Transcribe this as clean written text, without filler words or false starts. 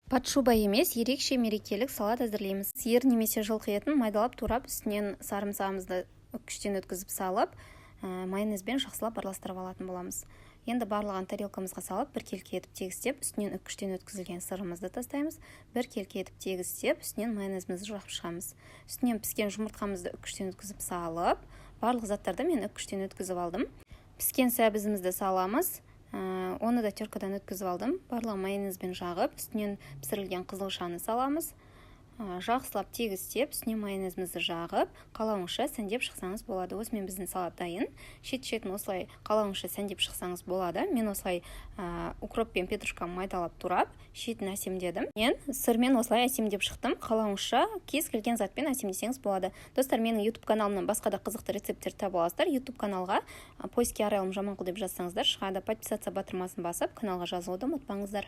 Патшуба емес, ерекше мерекелік салат әзірлейміз. Сиыр немесе жылқы етін майдалап турап, үстінен сарымсағымызды үккіштен өткізіп салып, майонезбен жақсылап араластырып алатын боламыз. Енді барлығын тарелкамызға салып, бір келке етіп тегістеп, үстінен үккіштен өткізілген сырымызды тастаймыз. Бір келке етіп тегістеп, үстінен майонезімізді жағып шығамыз. Үстінен піскен жұмыртқамызды үккіштен өткізіп салып, барлық заттарды мен үккіштен өткізіп алдым. Піскен сәбізімізді саламыз. Оны да теркадан өткізіп алдым. Барлығы майонезбен жағып, үстінен пісірілген қызылшаны саламыз. Жақсылап тегістеп, үстіне майонезімізді жағып, қалауыңызша сәндеп шықсаңыз болады. Осымен біздің салат дайын. Шет-шетін осылай қалауыңызша сәндеп шықсаңыз болады. Мен осылай укроп пен петрушканы майдалап турап, шетін әсемдедім. Мен сырмен осылай әсемдеп шықтым. Қалауыңызша кез келген затпен әсемдесеңіз болады. Достар, менің YouTube каналымнан басқа да қызықты рецепттер таба аласыздар. YouTube каналға поиске Арайлым Жаманқұл деп жазсаңыздар шығады. Подписаться батырмасын басып, каналға жазылуды ұмытпаңыздар.